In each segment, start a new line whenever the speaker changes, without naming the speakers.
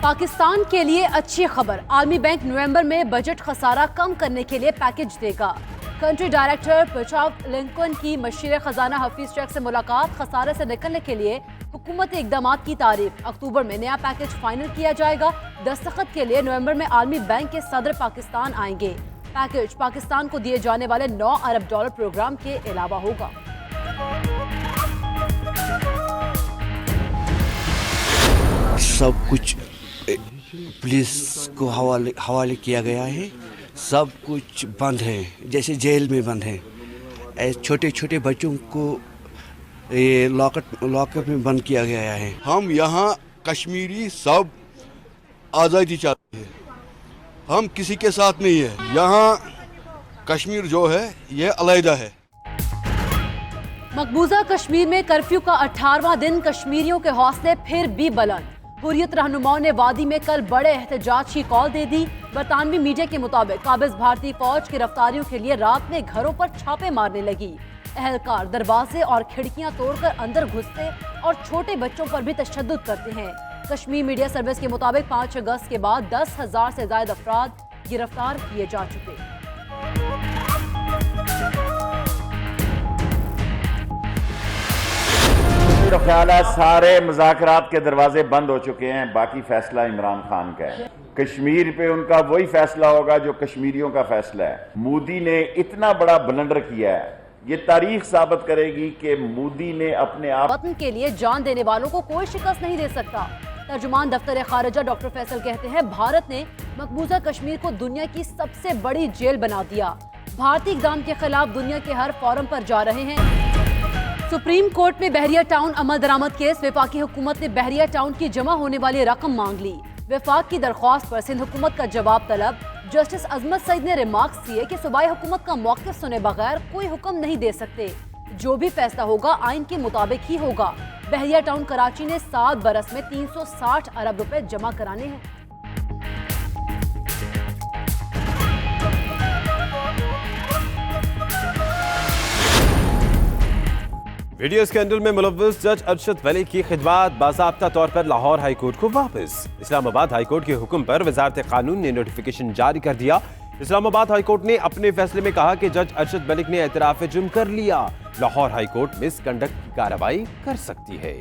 पाकिस्तान के लिए अच्छी खबर, आलमी बैंक नवंबर में बजट खसारा कम करने के लिए पैकेज देगा। कंट्री डायरेक्टर प्रचाव लिंकन की मशीर खजाना हफीज शेख से मुलाकात, खसारे से निकलने के लिए हुकूमती इकदाम की तारीफ। अक्टूबर में नया पैकेज फाइनल किया जाएगा। दस्तखत के लिए नवंबर में आलमी बैंक के सदर पाकिस्तान आएंगे। पैकेज पाकिस्तान को दिए जाने वाले $9 अरब प्रोग्राम के अलावा होगा।
सब कुछ पुलिस को हवाले किया गया है। सब कुछ बंद है, जैसे जेल में बंद है। छोटे छोटे बच्चों को लॉकअप में बंद किया गया है।
हम यहाँ कश्मीरी सब आज़ादी चाहते हैं, हम किसी के साथ नहीं है। यहाँ कश्मीर जो है ये अलहदा है।
मकबूजा कश्मीर में कर्फ्यू का 18वां दिन, कश्मीरियों के हौसले फिर भी बुलंद। हुर्रियत रहनुमाओं ने वादी में कल बड़े एहतजाज की कॉल दे दी। बरतानवी मीडिया के मुताबिक काबिज भारतीय फौज गिरफ्तारियों के लिए रात में घरों पर छापे मारने लगी। एहलकार दरवाजे और खिड़कियां तोड़कर अंदर घुसते और छोटे बच्चों पर भी तशद्दुद करते हैं। कश्मीर मीडिया सर्विस के मुताबिक 5 अगस्त के बाद 10,000 से ज्यादा अफराद गिरफ्तार किए जा चुके।
तो ख्याल है सारे मुज़ाकरात के दरवाजे बंद हो चुके हैं। बाकी फैसला इमरान खान का है। कश्मीर पे उनका वही फैसला होगा जो कश्मीरियों का फैसला है। मोदी ने इतना बड़ा ब्लंडर किया है, ये तारीख साबित करेगी कि मोदी ने अपने आप
वतन के लिए जान देने वालों को कोई शिकस्त नहीं दे सकता। तर्जुमान दफ्तर खारिजा डॉक्टर फैसल कहते हैं, भारत ने मकबूजा कश्मीर को दुनिया की सबसे बड़ी जेल बना दिया। भारतीय इक़दाम के खिलाफ दुनिया के हर फोरम पर जा रहे हैं। सुप्रीम कोर्ट में बहरिया टाउन अमल दरामद केस, वफाकी हुकूमत ने बहरिया टाउन की जमा होने वाली रकम मांग ली। वफाक की दरख्वास्त पर सिंध हुकूमत का जवाब तलब। जस्टिस अजमत सईद ने रिमार्क्स दिए कि सूबाई हुकूमत का मौक़िफ़ सुने बगैर कोई हुक्म नहीं दे सकते। जो भी फैसला होगा आइन के मुताबिक ही होगा। बहरिया टाउन कराची ने 7 बरस में 360 अरब रुपए जमा कराने हैं।
वीडियो स्कैंडल में मुलव्वस जज अरशद वली की खिदमत बाज़ाब्ता तौर पर लाहौर हाई कोर्ट को वापस। इस्लामाबाद हाई कोर्ट के हुक्म पर वजारत कानून ने नोटिफिकेशन जारी कर दिया। इस्लामाबाद हाई कोर्ट ने अपने फैसले में कहा कि जज अरशद मलिक ने एतराफ़ जुर्म कर लिया। लाहौर हाई कोर्ट मिसकंडक्ट की कार्रवाई कर सकती है।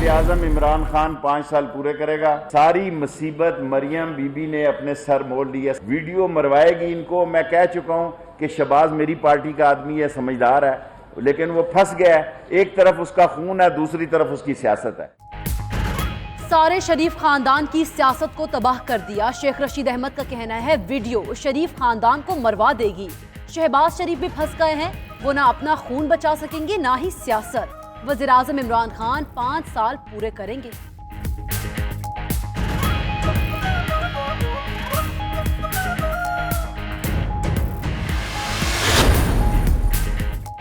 वज़ीर-ए-आज़म इमरान खान 5 साल पूरे करेगा। सारी मुसीबत मरियम बीबी ने अपने सर मोड़ लिया। वीडियो मरवाएगी इनको। मैं कह चुका हूं कि शहबाज मेरी पार्टी का आदमी है, समझदार है, लेकिन वो फंस गया है। एक तरफ उसका खून है, दूसरी तरफ उसकी सियासत है।
सारे शरीफ खानदान की सियासत को तबाह कर दिया। शेख रशीद अहमद का कहना है, वीडियो शरीफ खानदान को मरवा देगी। शहबाज शरीफ भी फंस गए हैं, वो ना अपना खून बचा सकेंगे ना ही सियासत। वज़ीर आज़म इमरान खान 5 साल पूरे करेंगे।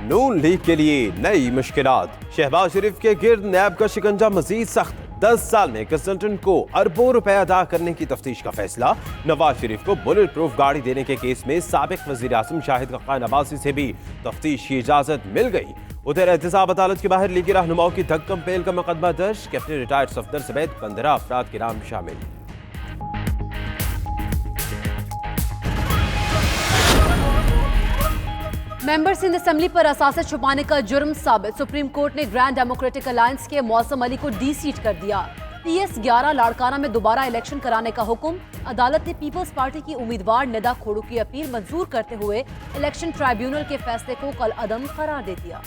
नून लीग के लिए नई मुश्किलात। शहबाज शरीफ के गिर्द नैब का शिकंजा मजीद सख्त। 10 साल में कंसल्टेंट को अरबों रुपए अदा करने की तफ्तीश का फैसला। नवाज शरीफ को बुलेट प्रूफ गाड़ी देने के केस में साबिक वज़ीर आज़म शाहिद खक्कान अब्बासी से भी तफ्तीश की इजाजत मिल गई। उधर एहतसाब अदालत के बाहर लीगी रहनुमाओं की धक्कम पेल का मुकदमा दर्ज। कैप्टन रिटायर्ड सफदर समेत 15 अफराद के नाम शामिल।
मेंबर सिंध असेंबली पर असासे छुपाने का जुर्म साबित। सुप्रीम कोर्ट ने ग्रैंड डेमोक्रेटिक अलायंस के मौसम अली को डी सीट कर दिया। PS 11 लाड़काना में दोबारा इलेक्शन कराने का हुक्म। अदालत ने पीपल्स पार्टी की उम्मीदवार निदा खोड़ू की अपील मंजूर करते हुए इलेक्शन ट्राइब्यूनल के फैसले को कल अदम करार दे दिया।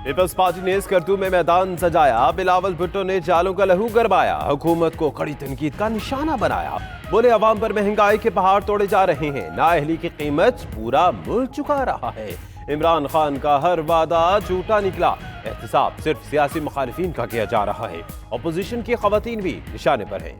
पीपल्स पार्टी ने इस करतू में मैदान सजाया। बिलावल भुट्टो ने जालों का लहू गरमाया। हुकूमत को कड़ी तनकीद का निशाना बनाया। बोले अवाम पर महंगाई के पहाड़ तोड़े जा रहे हैं, नाअहली की कीमत पूरा मुल्क चुका रहा है। इमरान खान का हर वादा झूठा निकला। एहतसाब सिर्फ सियासी मुखालिफिन का किया जा रहा है। अपोजिशन की खवातीन भी निशाने पर हैं।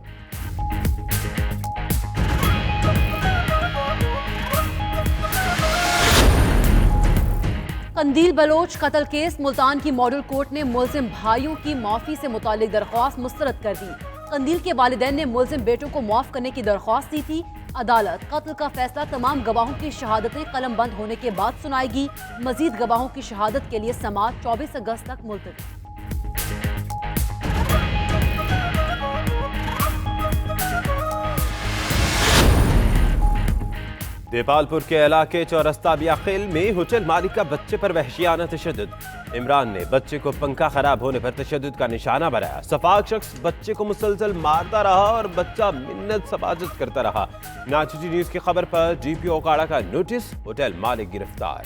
कंदील बलोच कत्ल केस। मुल्तान की मॉडल कोर्ट ने मुलजिम भाइयों की माफी से मुतालिक दरख्वास्त मुस्तरद कर दी। قندیل کے والدین نے ملزم بیٹوں کو معاف کرنے کی درخواست دی تھی۔ عدالت قتل کا فیصلہ تمام گواہوں کی شہادتیں قلم بند ہونے کے بعد سنائے گی۔ مزید گواہوں کی شہادت کے لیے سماعت 24 اگست تک ملتوی۔
دیپال پور کے علاقے چورستہ بیاخیل میں ہوٹل مالک کا بچے پر وحشیانہ تشدد۔ عمران نے بچے کو پنکھا خراب ہونے پر تشدد کا نشانہ بنایا۔ سفاک شخص بچے کو مسلسل مارتا رہا اور بچہ منت سماجت کرتا رہا۔ ناچیجی نیوز کی خبر پر جی پی اوکاڑا کا نوٹس، ہوٹل مالک گرفتار۔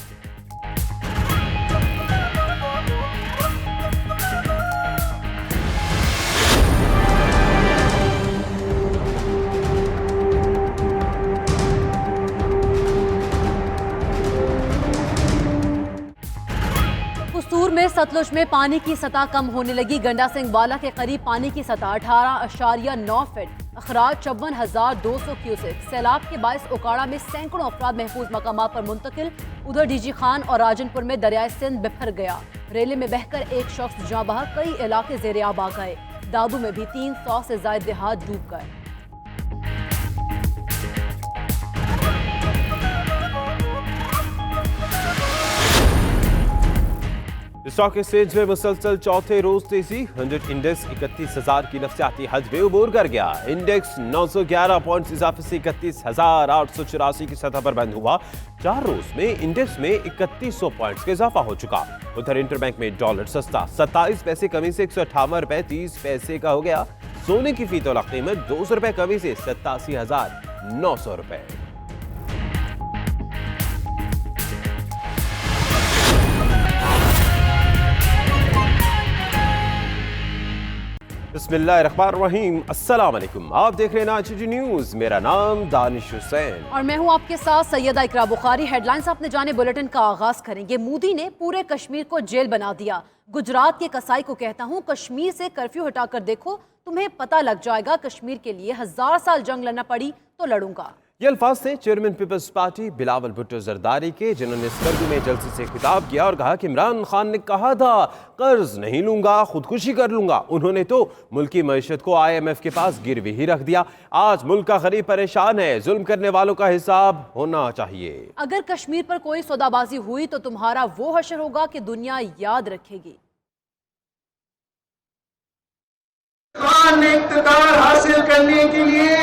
قصور میں ستلج میں پانی کی سطح کم ہونے لگی۔ گنڈا سنگھ والا کے قریب پانی کی سطح 18.9 فٹ، اخراج 56,200 کیوسک۔ سیلاب کے باعث اوکاڑا میں سینکڑوں افراد محفوظ مقامات پر منتقل۔ ادھر ڈی جی خان اور راجن پور میں دریائے سندھ بکھر گیا۔ ریلے میں بہہ کر ایک شخص جاں بحق، کئی علاقے زیر آب آ گئے۔ دادو میں بھی 300 سے زائد دیہات ڈوب گئے۔
اسٹاک ایکسچینج میں مسلسل چوتھے روز تیزی۔ 100 انڈیکس 31,000 کی نفسیاتی حد میں عبور کر گیا۔ انڈیکس 911 پوائنٹس اضافے سے 31,884 کی سطح پر بند ہوا۔ 4 روز میں انڈیکس میں 3100 پوائنٹس کا اضافہ ہو چکا۔ ادھر انٹر بینک میں ڈالر سستا 27 پیسے کمی سے 158 روپے 30 پیسے کا ہو گیا۔ سونے کی فی تولہ قیمت 200 روپے کمی سے 87,900 روپے۔ بسم اللہ الرحمن الرحیم، السلام علیکم، آپ دیکھ رہے ہیں ناچیجی نیوز، میرا نام دانش حسین
اور میں ہوں آپ کے ساتھ سیدہ اقرا بخاری۔ ہیڈ لائنز اپنے جانے بلیٹن کا آغاز کریں گے۔ مودی نے پورے کشمیر کو جیل بنا دیا۔ گجرات کے کسائی کو کہتا ہوں کشمیر سے کرفیو ہٹا کر دیکھو، تمہیں پتہ لگ جائے گا کشمیر کے لیے 1000 سال جنگ لڑنا پڑی تو لڑوں گا۔
یہ الفاظ تھے چیئرمین پیپلز پارٹی بلاول بھٹو زرداری کے، جنہوں نے اسکردو میں جلسے سے خطاب کیا اور کہا کہ عمران خان نے کہا تھا قرض نہیں لوں گا، خودکشی کر لوں گا۔ انہوں نے تو ملکی معیشت کو IMF کے پاس گروی ہی رکھ دیا۔ آج ملک کا غریب پریشان ہے، ظلم کرنے والوں کا حساب ہونا چاہیے۔
اگر کشمیر پر کوئی سودا بازی ہوئی تو تمہارا وہ حشر ہوگا کہ دنیا یاد رکھے گی۔
خان نے اقتدار حاصل کرنے کے لیے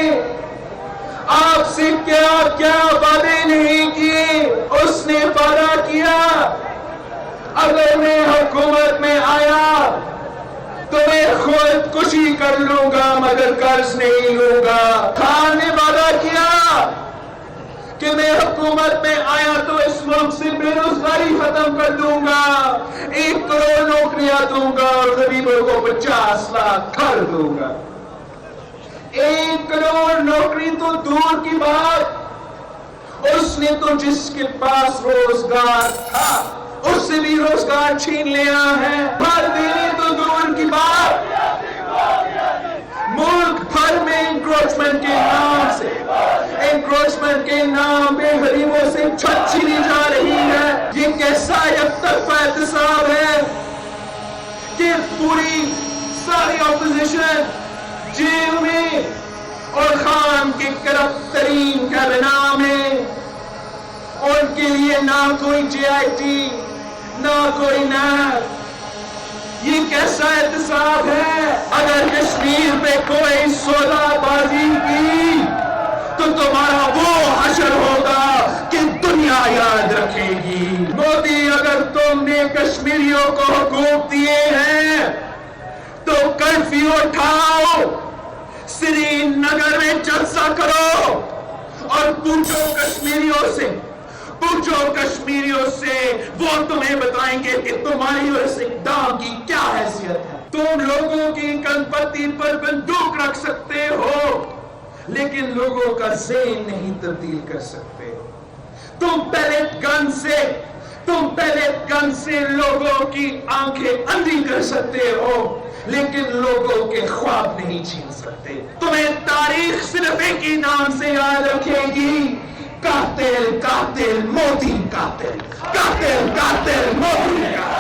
آپ سے کیا کیا وعدے نہیں کیے۔ اس نے وعدہ کیا اگر میں حکومت میں آیا تو میں خودکشی کر لوں گا مگر قرض نہیں لوں گا۔ خان نے وعدہ کیا کہ میں حکومت میں آیا تو اس ملک سے بے روزگاری ختم کر دوں گا، 1 کروڑ نوکریاں دوں گا اور غریبوں کو 50 لاکھ گھر دوں گا۔ 1 کروڑ نوکری تو دور کی بات، اس نے تو جس کے پاس روزگار تھا اس سے بھی روزگار چھین لیا ہے۔ گھر دینے تو دور کی بات، ملک بھر میں انکروچمنٹ کے نام پہ غریبوں سے چھت چھینی جا رہی ہے۔ یہ کیسا یک طرفہ احتساب ہے کہ پوری ساری اپوزیشن جیل میں اور خان کے کرپٹ ترین کابینہ میں، ان کے لیے نہ کوئی JIT نہ کوئی نیب۔ یہ کیسا احتساب ہے؟ اگر کشمیر پہ کوئی سودا بازی کی تو تمہارا وہ حشر ہوگا کہ دنیا یاد رکھے گی۔ مودی اگر تم نے کشمیریوں کو حقوق دیے ہیں تو کرفیو اٹھاؤ، سری نگر میں جلسہ کرو اور پوچھو کشمیریوں سے، وہ تمہیں بتائیں گے کہ تمہاری اور اس اقدام کی کیا حیثیت ہے۔ تم لوگوں کی کن پتی پر بندوق رکھ سکتے ہو لیکن لوگوں کا ذہن نہیں تبدیل کر سکتے۔ تم پیلٹ گن سے لوگوں کی آنکھیں اندھی کر سکتے ہو لیکن لوگوں کے خواب نہیں چھین سکتے۔ تمہیں تاریخ صرف ایک ہی نام سے یاد رکھے گی، قاتل قاتل موتی قاتل، قاتل قاتل موتی قاتل۔